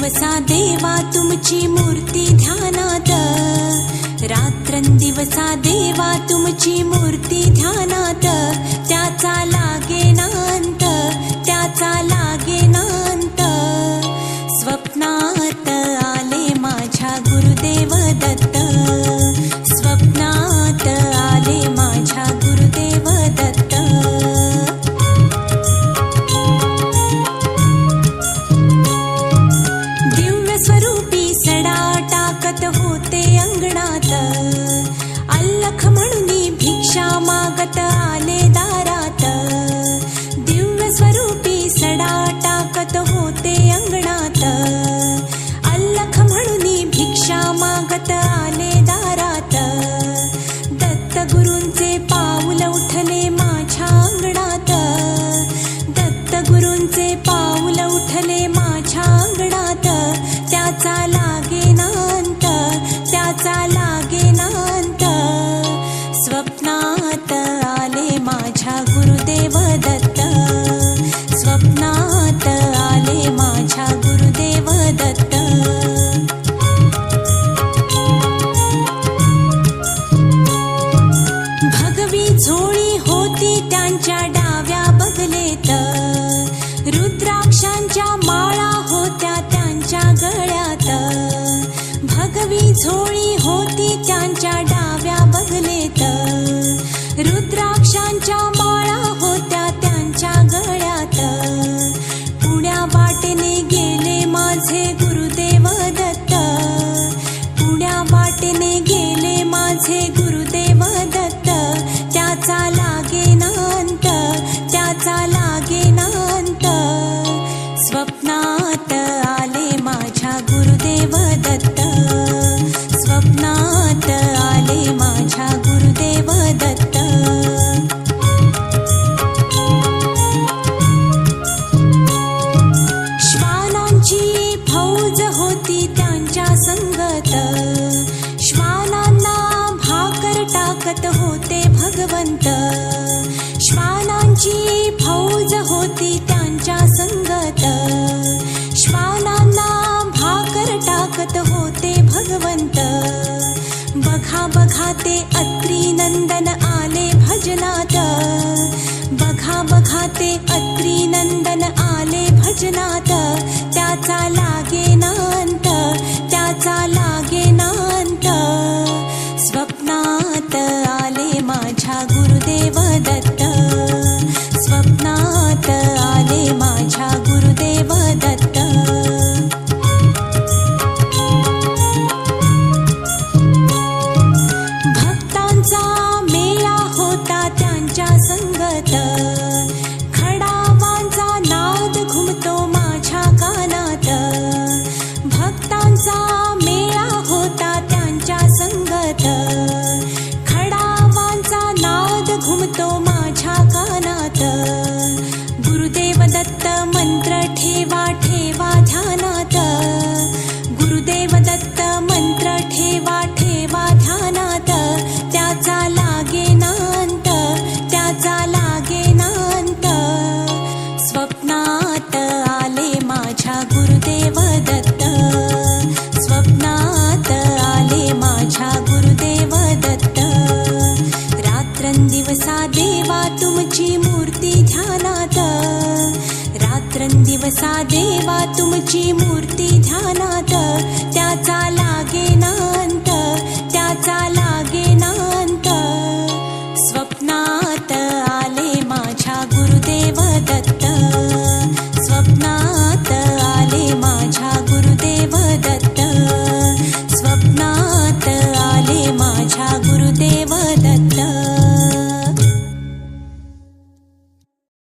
रात्रंदिवसा देवा तुमची मूर्ती ध्यानात, रात्रंदिवसा देवा तुमची मूर्ती ध्यानात, त्याचा लागेनांत, त्याचा लागेनांत. स्वप्नात आले माझ्या गुरुदेव दत्त, स्वप्नात आले माझ्या गुरुदेव दत्त. दिव्य स्वरूपी सडा टाकत होते अंगणात, अल्लख म्हणून भिक्षा मागत आले दारात. दिव्य स्वरूपी सडा टाकत होते अंगणात, अल्लख म्हणून भिक्षा मागत आले दारात. दत्त गुरूंचे पाऊल उठले माझ्या अंगणात, दत्त गुरूंचे पाऊल उठले माझ्या अंगणात. त्याचा लागेनांत, त्याचा लागेनांत. स्वप्नात आले माझ्या गुरुदेव दत्त, स्वप्नात आले माझ्या गुरुदेव दत्त. भगवी झोळी होती त्यांच्या डाव्या बगलेत, रुद्राक्षांच्या माळा होत्या त्यांच्या गळ्यात. भगवी झोळी होती त्यांच्या डाव्या बगलेत, रुद्राक्षांच्या माळा होत्या त्यांच्या गळ्यात. पुण्या वाटेने गेले माझे गुरुदेव दत्त, पुण्या वाटेने गेले माझे गुरुदेव दत्त. त्याचा लागेनांत, त्याचा लागेनांत. स्वप्नात आले माझ्या गुरुदेव दत्त, स्वप्नात आले माझ्या गुरुदेव दत्त. श्वानांची फौज होती त्यांच्या संगत, श्वानांना भाकर टाकत होते भगवंत. श्वानांची फौज होती त्यांच्या संगत, श्वानांना भाकर टाकत होते भगवंत. बघा बघा ते अत्री नंदन आले भजनात, बघा बघा ते अत्री नंदन आले भजनात. त्याचा लागेनांत, त्याचा लागेनांत. स्वप्नात आले माझ्या गुरुदेव दत्त, स्वप्नात आले माझ्या गुरुदेव दत्त. भक्तांचा मेळा होता त्यांच्या संगत, खडावांचा नाद घुमतो माझ्या कानात. भक्तांचा मेळा होता त्यांच्या संगत, खडावांचा नाद घुमतो माझ्या कानात. गुरुदेव दत्त मंत्र ठेवा ठेवा ध्यानात, गुरुदेव दत्त मंत्र ठेवा ठेवा ध्यानात. त्याचा लागेनांत, त्याचा लागेनांत. स्वप्नात आले माझ्या गुरुदेव दत्त, स्वप्नात आले माझ्या गुरुदेव दत्त. रात्रंदिवसा देवा तुमची मूर्ती ध्यानात, रात्रंदिवसा देवा तुमची मूर्ती ध्यानात.